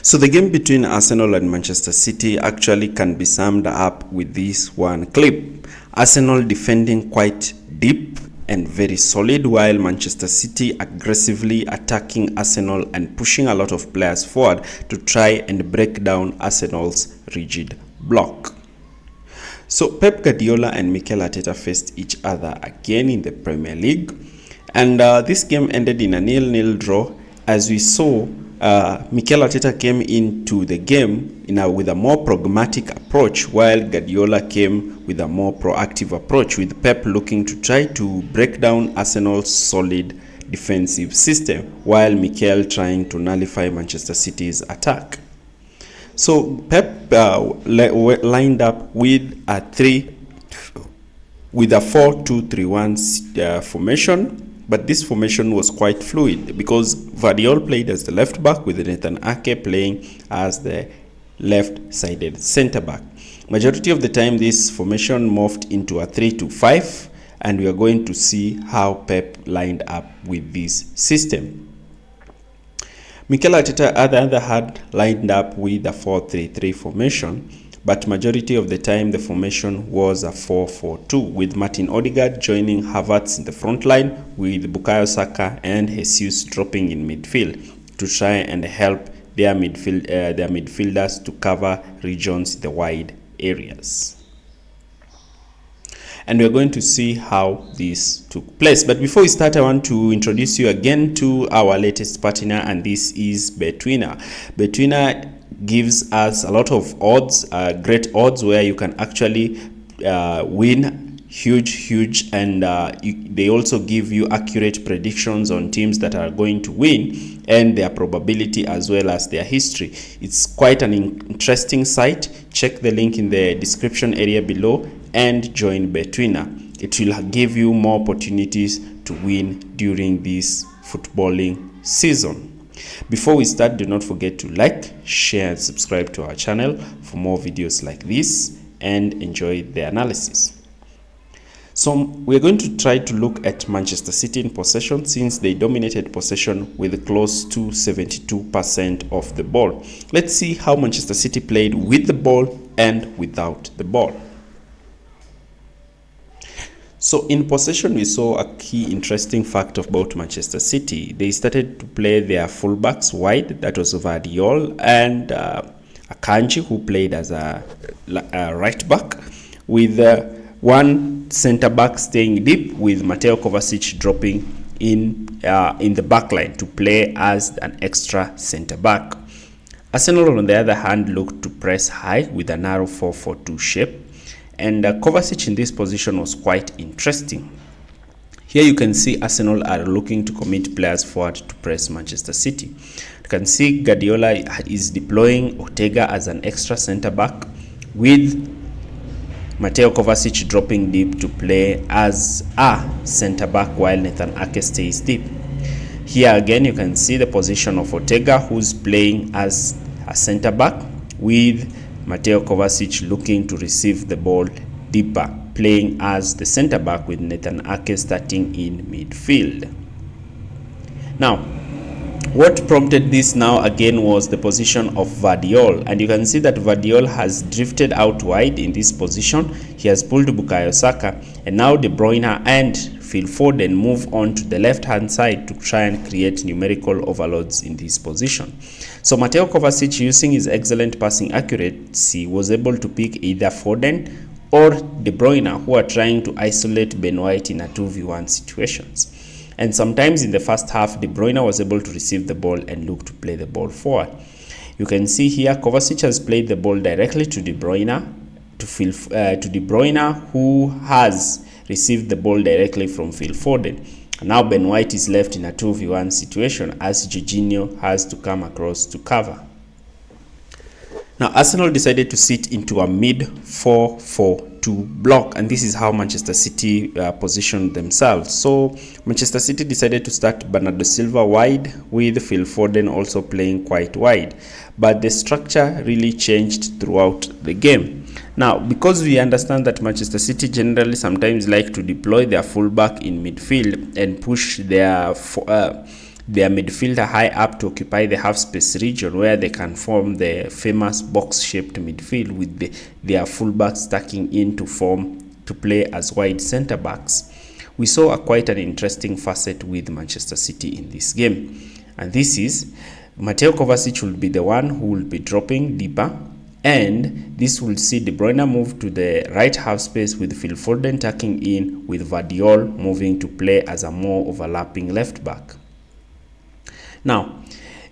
So the game between Arsenal and Manchester City actually can be summed up with this one clip. Arsenal defending quite deep and very solid, while Manchester City aggressively attacking Arsenal and pushing a lot of players forward to try and break down Arsenal's rigid block. So Pep Guardiola and Mikel Arteta faced each other again in the Premier League, and this game ended in a 0-0 draw. As we saw, Mikel Arteta came into the game with a more pragmatic approach, while Guardiola came with a more proactive approach, with Pep looking to try to break down Arsenal's solid defensive system, while Mikel trying to nullify Manchester City's attack. So Pep lined up with a 4-2-3-1 formation. But this formation was quite fluid because Guardiola played as the left back, with Nathan Ake playing as the left-sided centre-back. Majority of the time, this formation morphed into a 3-2-5, and we are going to see how Pep lined up with this system. Mikel Arteta, on the other hand, lined up with a 4-3-3 formation, but majority of the time the formation was a 4-4-2, with Martin Odegaard joining Havertz in the front line, with Bukayo Saka and Jesus dropping in midfield to try and help their midfielders to cover regions in the wide areas. And we're going to see how this took place. But before we start, I want to introduce you again to our latest partner, and this is Betwinner. Betwinner gives us a lot of odds, great odds, where you can actually win huge, and they also give you accurate predictions on teams that are going to win and their probability as well as their history. It's quite an interesting site. Check the link in the description area below and join Betwinner. It will give you more opportunities to win during this footballing season. Before we start, do not forget to like, share and subscribe to our channel for more videos like this, and enjoy the analysis. So we're going to try to look at Manchester City in possession, since they dominated possession with close to 72% of the ball. Let's see how Manchester City played with the ball and without the ball. So in possession, we saw a key interesting fact about Manchester City. They started to play their fullbacks wide. That was Guardiola and Akanji, who played as a right back, with one centre back staying deep, with Mateo Kovacic dropping in the back line to play as an extra centre back. Arsenal, on the other hand, looked to press high with a narrow 4-4-2 shape. And Kovacic in this position was quite interesting. Here you can see Arsenal are looking to commit players forward to press Manchester City. You can see Guardiola is deploying Ortega as an extra centre-back, with Mateo Kovacic dropping deep to play as a centre-back, while Nathan Ake stays deep. Here again you can see the position of Ortega, who's playing as a centre-back, with Mateo Kovacic looking to receive the ball deeper, playing as the centre-back, with Nathan Ake starting in midfield. Now, what prompted this now again was the position of Guardiola, and you can see that Guardiola has drifted out wide in this position. He has pulled Bukayo Saka, and now De Bruyne and Phil Foden move on to the left-hand side to try and create numerical overloads in this position. So Mateo Kovacic, using his excellent passing accuracy, was able to pick either Foden or De Bruyne, who are trying to isolate Ben White in a 2v1 situations. And sometimes in the first half, De Bruyne was able to receive the ball and look to play the ball forward. You can see here Kovacic has played the ball directly to De Bruyne, to De Bruyne, who has received the ball directly from Phil Foden. Now Ben White is left in a 2v1 situation, as Jorginho has to come across to cover. Now Arsenal decided to sit into a mid 4-4-2 block, and this is how Manchester City positioned themselves. So Manchester City decided to start Bernardo Silva wide, with Phil Foden also playing quite wide, but the structure really changed throughout the game. Now, because we understand that Manchester City generally sometimes like to deploy their fullback in midfield and push their their midfielder high up to occupy the half space region where they can form the famous box-shaped midfield with their fullbacks stacking in to play as wide centre backs. We saw quite an interesting facet with Manchester City in this game, and this is Mateo Kovacic will be the one who will be dropping deeper, and this will see De Bruyne move to the right half space with Phil Foden tucking in, with Vardiol moving to play as a more overlapping left back. Now,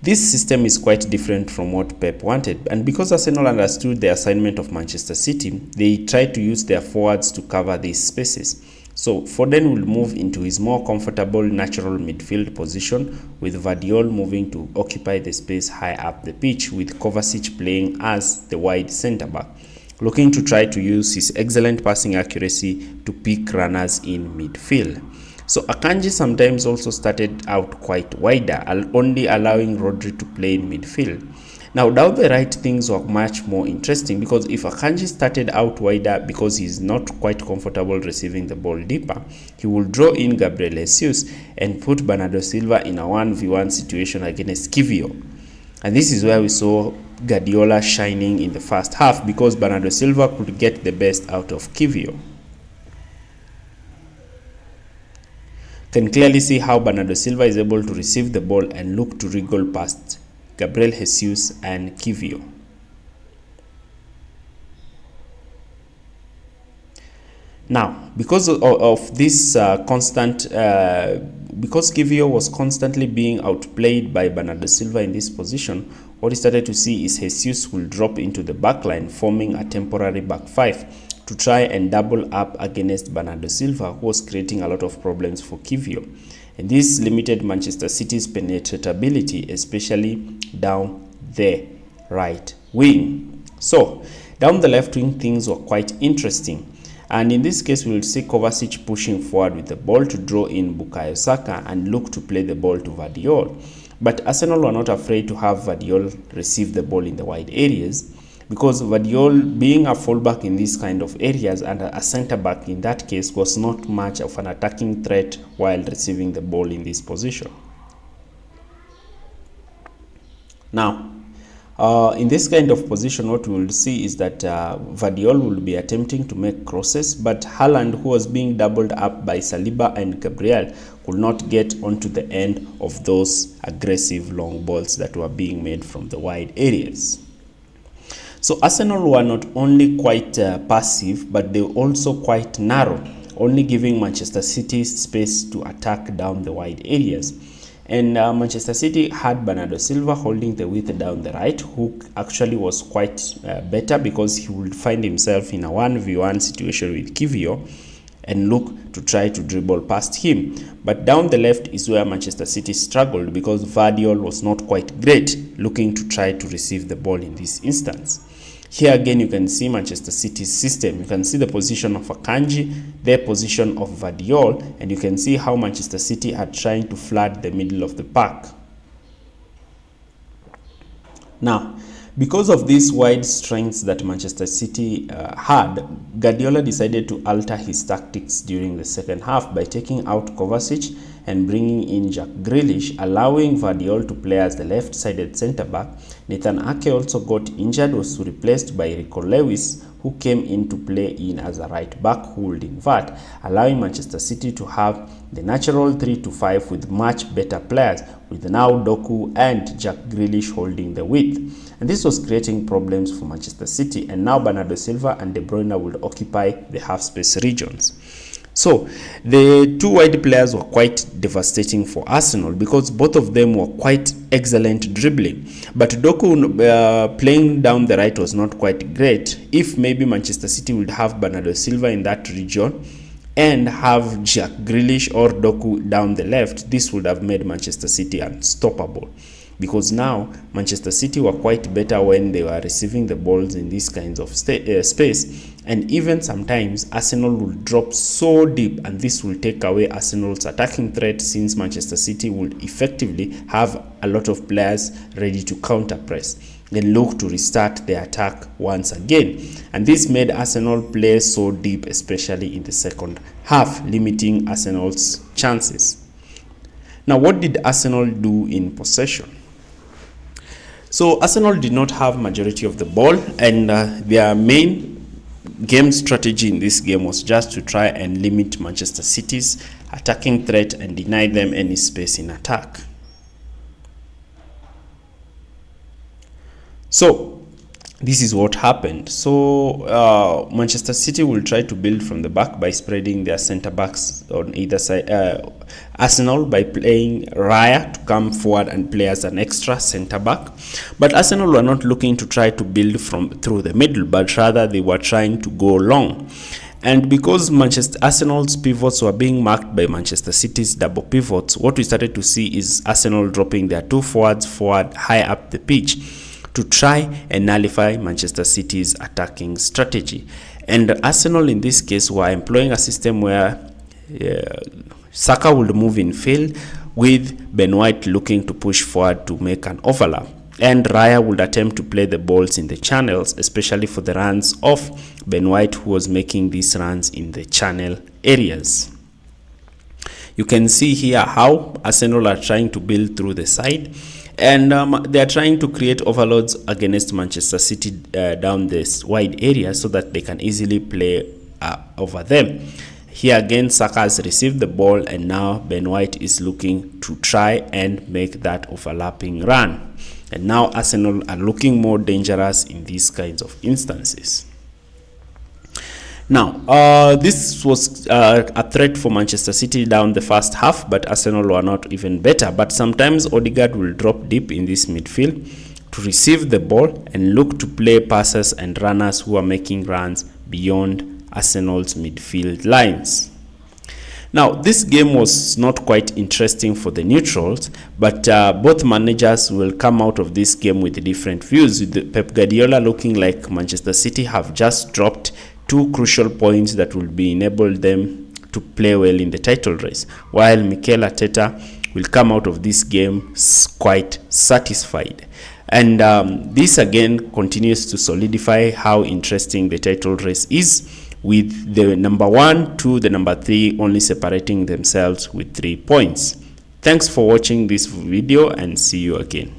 this system is quite different from what Pep wanted, and because Arsenal understood the assignment of Manchester City, they tried to use their forwards to cover these spaces. So Foden will move into his more comfortable natural midfield position, with Vardiol moving to occupy the space high up the pitch, with Kovacic playing as the wide centre-back, looking to try to use his excellent passing accuracy to pick runners in midfield. So Akanji sometimes also started out quite wider, only allowing Rodri to play in midfield. Now down the right, things were much more interesting, because if Akanji started out wider because he's not quite comfortable receiving the ball deeper, he will draw in Gabriel Jesus and put Bernardo Silva in a 1v1 situation against Kivio. And this is where we saw Guardiola shining in the first half, because Bernardo Silva could get the best out of Kivio. Can clearly see how Bernardo Silva is able to receive the ball and look to wriggle past Gabriel Jesus and Kivio. Now, because of this because Kivio was constantly being outplayed by Bernardo Silva in this position, what we started to see is Jesus will drop into the back line, forming a temporary back five to try and double up against Bernardo Silva, who was creating a lot of problems for Kivio. And this limited Manchester City's penetratability, especially down the right wing. So, down the left wing, things were quite interesting. And in this case, we will see Kovacic pushing forward with the ball to draw in Bukayo Saka and look to play the ball to Vardiol. But Arsenal were not afraid to have Vardiol receive the ball in the wide areas, because Vardiol, being a fullback in these kind of areas and a centre-back in that case, was not much of an attacking threat while receiving the ball in this position. Now, in this kind of position, what we will see is that Vardiol will be attempting to make crosses, but Haaland, who was being doubled up by Saliba and Gabriel, could not get onto the end of those aggressive long balls that were being made from the wide areas. So Arsenal were not only quite passive, but they were also quite narrow, only giving Manchester City space to attack down the wide areas. And Manchester City had Bernardo Silva holding the width down the right, who actually was quite better, because he would find himself in a 1v1 situation with Kivio and look to try to dribble past him. But down the left is where Manchester City struggled, because Vardiol was not quite great, looking to try to receive the ball in this instance. Here again, you can see Manchester City's system. You can see the position of Akanji, the position of Vardiol, and you can see how Manchester City are trying to flood the middle of the park. Now, because of these wide strengths that Manchester City had, Guardiola decided to alter his tactics during the second half by taking out Kovacic and bringing in Jack Grealish, allowing Vardiol to play as the left-sided centre-back. Nathan Ake also got injured, was replaced by Rico Lewis, who came in to play in as a right-back who would invert, allowing Manchester City to have the natural 3-5 with much better players, with now Doku and Jack Grealish holding the width. And this was creating problems for Manchester City, and now Bernardo Silva and De Bruyne would occupy the half-space regions. So the two wide players were quite devastating for Arsenal, because both of them were quite excellent dribbling. But Doku playing down the right was not quite great. If maybe Manchester City would have Bernardo Silva in that region and have Jack Grealish or Doku down the left, this would have made Manchester City unstoppable. Because now Manchester City were quite better when they were receiving the balls in these kinds of space, and even sometimes Arsenal will drop so deep, and this will take away Arsenal's attacking threat, since Manchester City will effectively have a lot of players ready to counter press and look to restart the attack once again. And this made Arsenal play so deep, especially in the second half, limiting Arsenal's chances. Now, what did Arsenal do in possession? So Arsenal did not have majority of the ball, and their main game strategy in this game was just to try and limit Manchester City's attacking threat and deny them any space in attack. So this is what happened. So Manchester City will try to build from the back by spreading their center backs on either side. Arsenal by playing Raya to come forward and play as an extra center back. But Arsenal were not looking to try to build from through the middle, but rather they were trying to go long. And because Arsenal's pivots were being marked by Manchester City's double pivots, what we started to see is Arsenal dropping their two forwards forward high up the pitch to try and nullify Manchester City's attacking strategy. And Arsenal in this case were employing a system where Saka would move in field with Ben White looking to push forward to make an overlap. And Raya would attempt to play the balls in the channels, especially for the runs of Ben White, who was making these runs in the channel areas. You can see here how Arsenal are trying to build through the side, and they are trying to create overloads against Manchester City down this wide area so that they can easily play over them. Here again, Saka has received the ball, and now Ben White is looking to try and make that overlapping run. And now Arsenal are looking more dangerous in these kinds of instances. Now, this was a threat for Manchester City down the first half, but Arsenal were not even better. But sometimes Odegaard will drop deep in this midfield to receive the ball and look to play passes and runners who are making runs beyond Arsenal's midfield lines. Now, this game was not quite interesting for the neutrals, but both managers will come out of this game with different views, with Pep Guardiola looking like Manchester City have just dropped two crucial points that will be enable them to play well in the title race, while Mikel Arteta will come out of this game quite satisfied. And this again continues to solidify how interesting the title race is, with the number 1 to the number 3 only separating themselves with 3 points. Thanks for watching this video, and see you again.